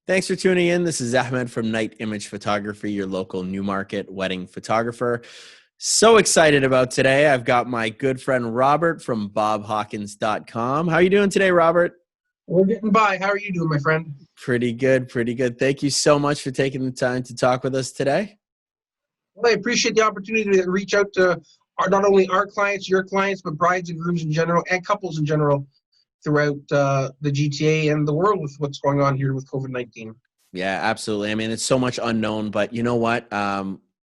Thanks for tuning in. This is Ahmed from Night Image Photography, your local Newmarket wedding photographer. So excited about today. I've got my good friend Robert from bobhawkins.com. How are you doing today, Robert? We're getting by. How are you doing, my friend? Pretty good, pretty good. Thank you so much for taking the time to talk with us today. Well, I appreciate the opportunity to reach out to not only our clients, your clients, but brides and grooms in general and couples in general throughout the GTA and the world with what's going on here with COVID-19. Yeah, absolutely. I mean, it's so much unknown, but you know what?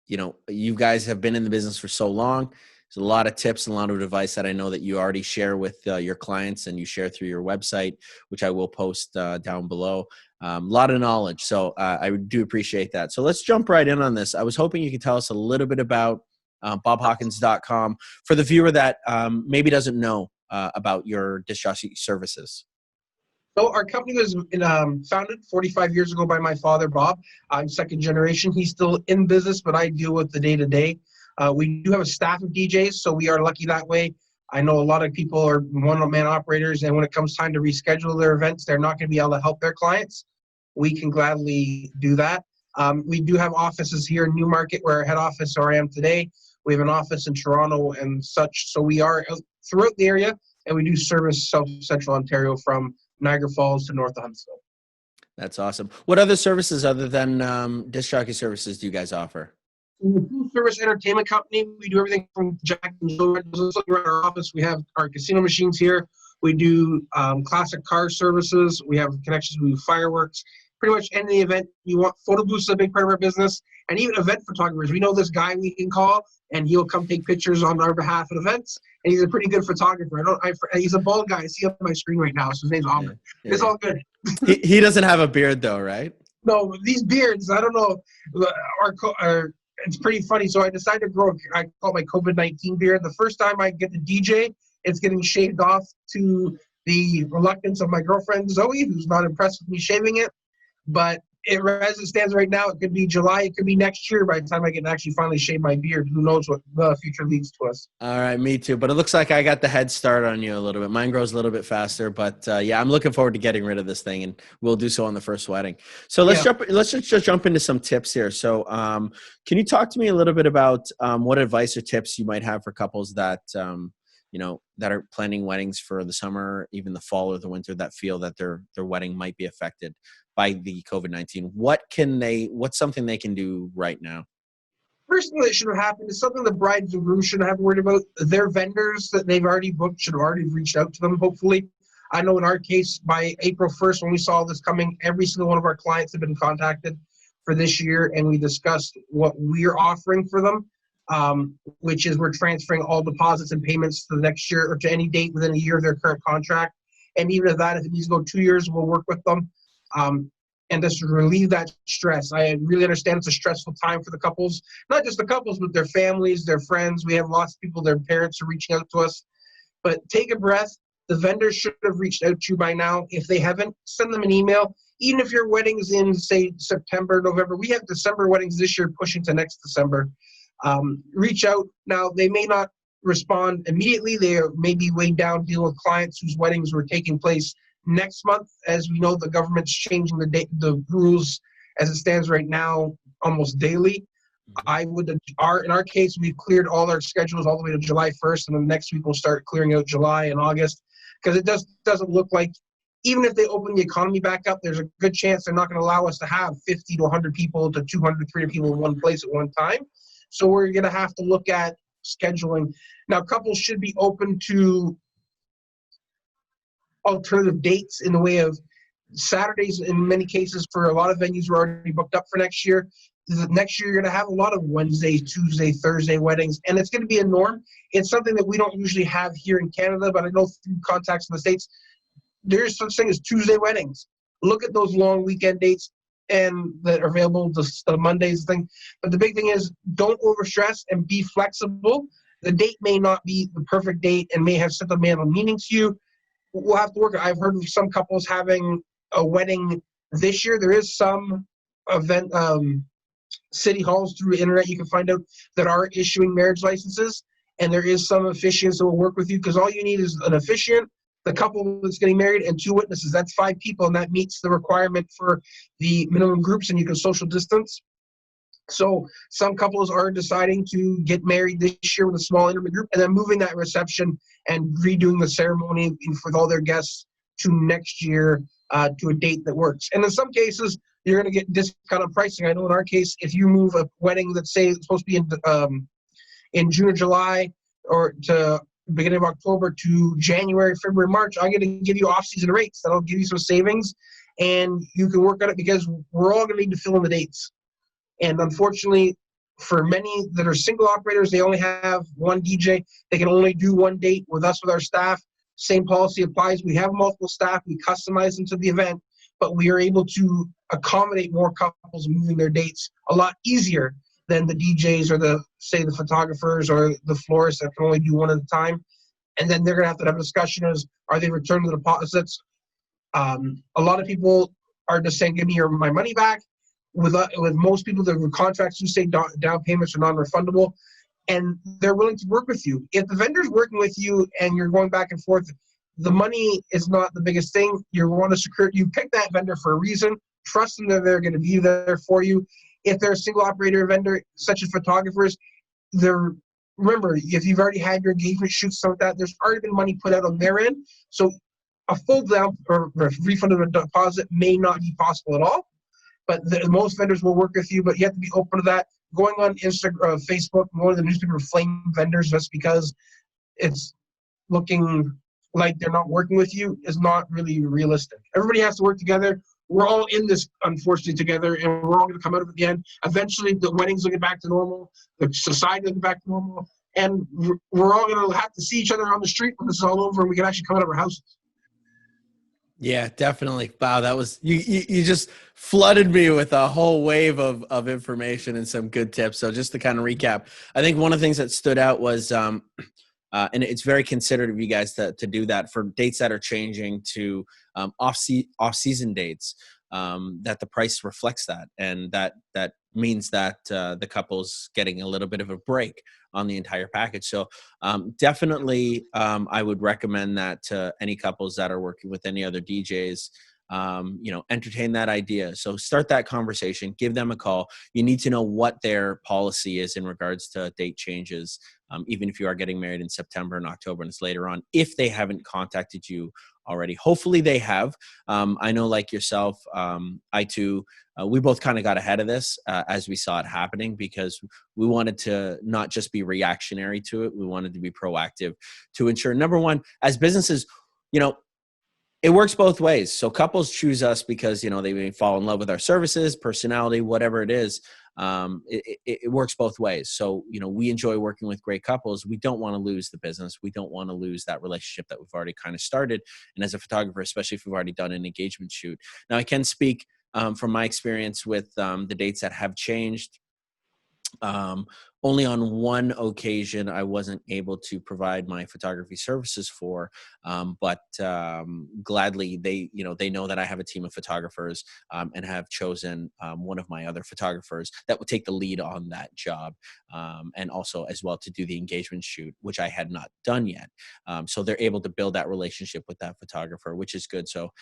You guys have been in the business for so long. There's a lot of tips and a lot of advice that I know that you already share with your clients and you share through your website, which I will post down below. A lot of knowledge. So I do appreciate that. So let's jump right in on this. I was hoping you could tell us a little bit about bobhawkins.com for the viewer that maybe doesn't know about your disc jockey services. So our company was founded 45 years ago by my father, Bob. I'm second generation. He's still in business, but I deal with the day-to-day. We do have a staff of DJs, so we are lucky that way. I know a lot of people are one-man operators, and when it comes time to reschedule their events, they're not going to be able to help their clients. We can gladly do that. We do have offices here in Newmarket, where our head office, where I am today. We have an office in Toronto and such, so we are throughout the area, and we do service South Central Ontario from Niagara Falls to north of Huntsville. That's awesome. What other services other than disc jockey services do you guys offer? We're a full service entertainment company. We do everything from Jack and Jill rentals. Around our office, we have our casino machines here. We do classic car services. We have connections with fireworks. Pretty much any event you want. Photo booths is a big part of our business, and even event photographers. We know this guy we can call, and he'll come take pictures on our behalf at events. And he's a pretty good photographer. He's a bald guy. I see up on my screen right now. So his name's Ahmed. Yeah. It's all good. He doesn't have a beard though, right? No, these beards. I don't know. It's pretty funny. So I decided to grow. I call it my COVID-19 beard. The first time I get to DJ, it's getting shaved off to the reluctance of my girlfriend Zoe, who's not impressed with me shaving it. But as it stands right now, it could be July, it could be next year by the time I can actually finally shave my beard. Who knows what the future leads to us. All right, me too. But it looks like I got the head start on you a little bit. Mine grows a little bit faster, but yeah, I'm looking forward to getting rid of this thing, and we'll do so on the first wedding. So let's just jump into some tips here. So can you talk to me a little bit about what advice or tips you might have for couples that that are planning weddings for the summer, even the fall or the winter, that feel that their wedding might be affected by the COVID-19? What's something they can do right now? First thing that should have happened is something the brides and grooms shouldn't have to worry about. Their vendors that they've already booked should have already reached out to them, hopefully. I know in our case, by April 1st, when we saw this coming, every single one of our clients have been contacted for this year, and we discussed what we're offering for them, which is we're transferring all deposits and payments to the next year or to any date within a year of their current contract. And even if it needs to go 2 years, we'll work with them. And just relieve that stress. I really understand it's a stressful time for the couples, not just the couples, but their families, their friends. We have lots of people, their parents are reaching out to us. But take a breath. The vendors should have reached out to you by now. If they haven't, send them an email. Even if your wedding's in, say, September, November. We have December weddings this year pushing to next December. Reach out. Now, they may not respond immediately. They may be weighed down dealing with clients whose weddings were taking place next month. As we know, the government's changing the rules as it stands right now almost daily. In our case, we've cleared all our schedules all the way to July 1st, and then next week we'll start clearing out July and August, because it doesn't look like, even if they open the economy back up, there's a good chance they're not going to allow us to have 50 to 100 people to 200, 300 people in one place at one time. So we're going to have to look at scheduling. Now, couples should be open to alternative dates in the way of Saturdays. In many cases, for a lot of venues, we're already booked up for next year. Next year, you're going to have a lot of Wednesday, Tuesday, Thursday weddings, and it's going to be a norm. It's something that we don't usually have here in Canada, but I know through contacts in the States, there's such thing as Tuesday weddings. Look at those long weekend dates and that are available, the Mondays thing. But the big thing is, don't overstress and be flexible. The date may not be the perfect date and may have sentimental meaning to you. We'll have to work. I've heard of some couples having a wedding this year. There is some event city halls through the internet you can find out that are issuing marriage licenses, and there is some officiants that will work with you, because all you need is an officiant the couple that's getting married, and 2 witnesses. That's 5 people, and that meets the requirement for the minimum groups, and you can social distance. So some couples are deciding to get married this year with a small intimate group, and then moving that reception and redoing the ceremony with all their guests to next year, to a date that works. And in some cases, you're going to get discounted pricing. I know in our case, if you move a wedding that's, say, it's supposed to be in June or July, or to beginning of October, to January, February, March, I'm going to give you off-season rates. That'll give you some savings, and you can work on it, because we're all going to need to fill in the dates. And unfortunately, for many that are single operators, they only have one DJ. They can only do one date with us, with our staff. Same policy applies. We have multiple staff. We customize them to the event, but we are able to accommodate more couples moving their dates a lot easier than the DJs, or the photographers or the florists that can only do one at a time. And then they're going to have a discussion as, are they returning the deposits? A lot of people are just saying, give me my money back. With most people, the contracts do say down payments are non-refundable, and they're willing to work with you. If the vendor's working with you and you're going back and forth, the money is not the biggest thing. You want to secure. You pick that vendor for a reason. Trust them that they're going to be there for you. If they're a single operator vendor, such as photographers, remember, if you've already had your engagement shoots, stuff like that, there's already been money put out on their end. So a full down or refund of a deposit may not be possible at all. But most vendors will work with you, but you have to be open to that. Going on Instagram, Facebook, more than newspaper flame vendors just because it's looking like they're not working with you is not really realistic. Everybody has to work together. We're all in this, unfortunately, together, and we're all going to come out of it at the end. Eventually, the weddings will get back to normal. The society will get back to normal. And we're all going to have to see each other on the street when this is all over, and we can actually come out of our houses. Yeah, definitely. Wow, that was you just flooded me with a whole wave of information and some good tips. So just to kind of recap, I think one of the things that stood out was and it's very considerate of you guys to do that for dates that are changing to off-season dates, that the price reflects that, and that means that the couple's getting a little bit of a break on the entire package. So definitely I would recommend that to any couples that are working with any other DJs. Entertain that idea. So start that conversation, give them a call. You need to know what their policy is in regards to date changes, even if you are getting married in September and October and it's later on, if they haven't contacted you already. Hopefully they have. I know, like yourself, I too, we both kind of got ahead of this as we saw it happening, because we wanted to not just be reactionary to it. We wanted to be proactive to ensure, number one, as businesses, it works both ways. So couples choose us because, they may fall in love with our services, personality, whatever it is. It works both ways. So, we enjoy working with great couples. We don't want to lose the business. We don't want to lose that relationship that we've already kind of started. And as a photographer, especially if we've already done an engagement shoot. Now, I can speak from my experience with the dates that have changed. Only on one occasion I wasn't able to provide my photography services for, but gladly they know that I have a team of photographers and have chosen one of my other photographers that would take the lead on that job, and also as well to do the engagement shoot, which I had not done yet. So they're able to build that relationship with that photographer, which is good. So,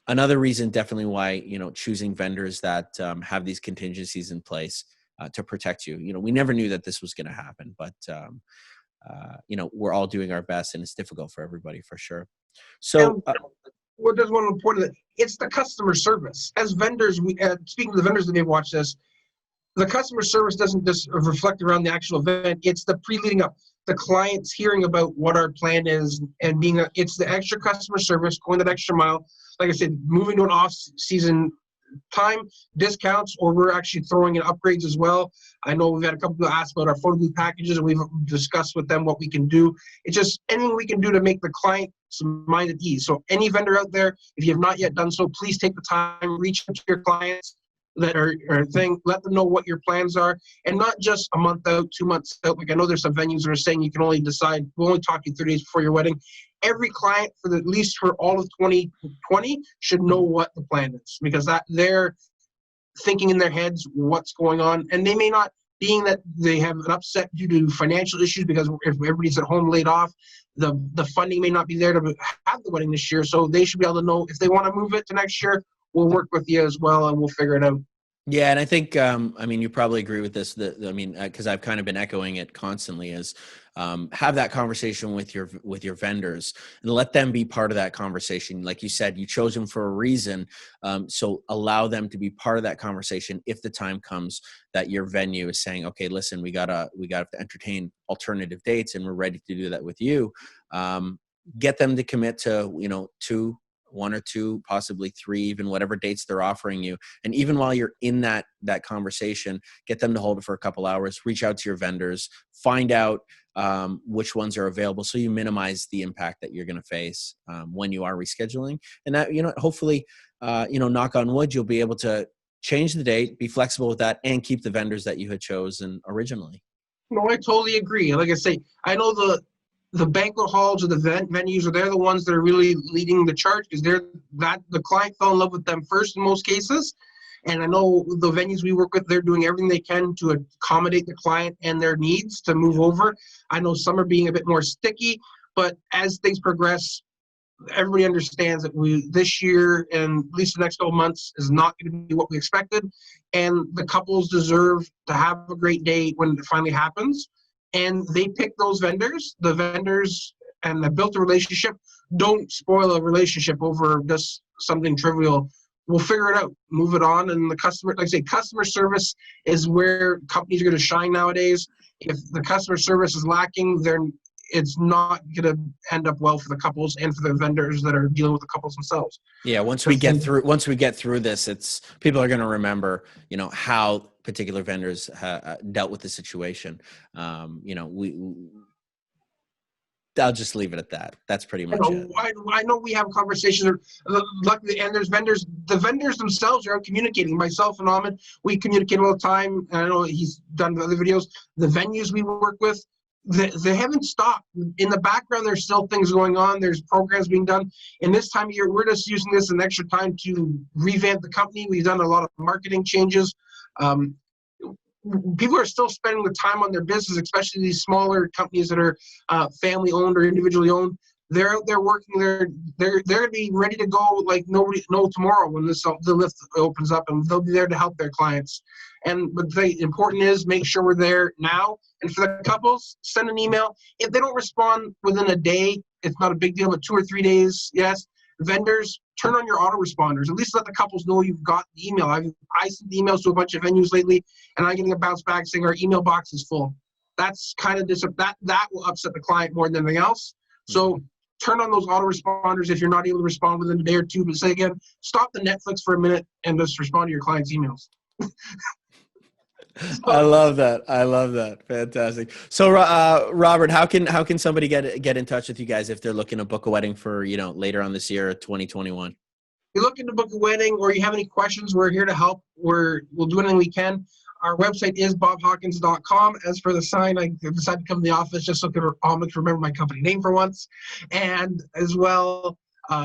another reason definitely why, choosing vendors that have these contingencies in place to protect you. We never knew that this was going to happen, but, we're all doing our best, and it's difficult for everybody for sure. So well, there's one important, it's the customer service. As vendors, speaking to the vendors that may watch this, the customer service doesn't just reflect around the actual event. It's the pre-leading up, the clients hearing about what our plan is, and it's the extra customer service, going that extra mile. Like I said, moving to an off-season time, discounts, or we're actually throwing in upgrades as well. I know we've had a couple of ask about our photo booth packages, and we've discussed with them what we can do. It's just anything we can do to make the client's mind at ease. So any vendor out there, if you have not yet done so, please take the time, reach out to your clients that are let them know what your plans are, and not just a month out, 2 months out. Like I know there's some venues that are saying you can only decide, we'll only talk to you 30 days before your wedding. Every client, at least for all of 2020, should know what the plan is, because that they're thinking in their heads what's going on, and they may not being that they have an upset due to financial issues because if everybody's at home laid off, the funding may not be there to have the wedding this year. So they should be able to know if they want to move it to next year, we'll work with you as well and we'll figure it out. Yeah, and I think I mean you probably agree with this. I mean, because I've kind of been echoing it constantly, is have that conversation with your vendors and let them be part of that conversation. Like you said, you chose them for a reason, so allow them to be part of that conversation. If the time comes that your venue is saying, "Okay, listen, we gotta entertain alternative dates, and we're ready to do that with you," get them to commit to one or two, possibly three, even whatever dates they're offering you. And even while you're in that conversation, get them to hold it for a couple hours, reach out to your vendors, find out which ones are available, so you minimize the impact that you're going to face when you are rescheduling. And that, hopefully, knock on wood, you'll be able to change the date, be flexible with that, and keep the vendors that you had chosen originally. No, I totally agree. Like I say, I know the banquet halls or the venues, they're the ones that are really leading the charge because the client fell in love with them first in most cases. And I know the venues we work with, they're doing everything they can to accommodate the client and their needs to move over. I know some are being a bit more sticky, but as things progress, everybody understands that this year and at least the next couple months is not going to be what we expected. And the couples deserve to have a great day when it finally happens. And they pick those vendors, and have built a relationship. Don't spoil a relationship over just something trivial. We'll figure it out, move it on. And customer service is where companies are going to shine nowadays. If the customer service is lacking, then it's not going to end up well for the couples and for the vendors that are dealing with the couples themselves. Yeah, once we get through this, people are going to remember, how particular vendors dealt with the situation. I'll just leave it at that. That's pretty much it. I know we have conversations, luckily, and there's vendors. The vendors themselves are out communicating. Myself and Ahmed, we communicate all the time. And I know he's done other videos. The venues we work with, they haven't stopped. In the background, there's still things going on. There's programs being done. And this time of year, we're just using this an extra time to revamp the company. We've done a lot of marketing changes. People are still spending the time on their business, especially these smaller companies that are family owned or individually owned. They're out there working. They're going to be ready to go like nobody know tomorrow when the lift opens up, and they'll be there to help their clients. But the important is make sure we're there now. And for the couples, send an email. If they don't respond within a day, it's not a big deal. But 2 or 3 days, yes. Vendors, turn on your autoresponders. At least let the couples know you've got the email. I sent emails to a bunch of venues lately, and I'm getting a bounce back saying our email box is full. That's kind of that will upset the client more than anything else. So turn on those autoresponders if you're not able to respond within a day or two. But say again, stop the Netflix for a minute and just respond to your client's emails. I love that. Fantastic. So, Robert, how can somebody get in touch with you guys if they're looking to book a wedding for later on this year, 2021? If you're looking to book a wedding or you have any questions, we're here to help. We'll do anything we can. Our website is bobhawkins.com. As for the sign, I decided to come to the office just so I could remember my company name for once. And as well,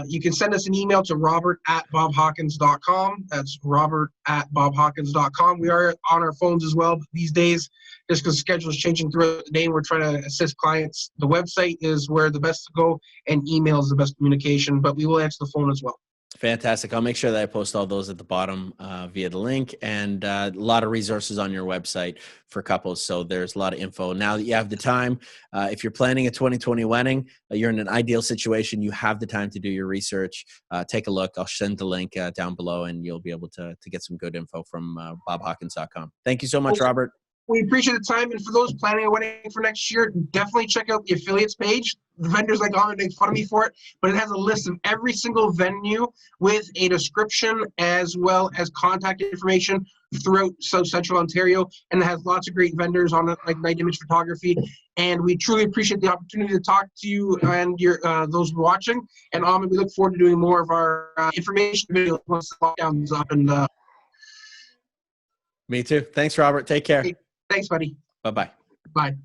you can send us an email to robert@bobhawkins.com. That's robert@bobhawkins.com. We are on our phones as well these days, just because the schedule is changing throughout the day and we're trying to assist clients. The website is where the best to go, and email is the best communication, but we will answer the phone as well. Fantastic. I'll make sure that I post all those at the bottom via the link, and a lot of resources on your website for couples. So there's a lot of info. Now that you have the time, if you're planning a 2020 wedding, you're in an ideal situation. You have the time to do your research. Take a look. I'll send the link down below, and you'll be able to get some good info from bobhawkins.com. Thank you so much, Robert. We appreciate the time, and for those planning a wedding for next year, definitely check out the affiliates page. The vendors like Ahmed make fun of me for it, but it has a list of every single venue with a description as well as contact information throughout South Central Ontario, and it has lots of great vendors on it, like Night Image Photography. And we truly appreciate the opportunity to talk to you and your those watching. And Ahmed, we look forward to doing more of our information videos once the lockdown is up. And me too. Thanks, Robert. Take care. Thanks, buddy. Bye-bye. Bye.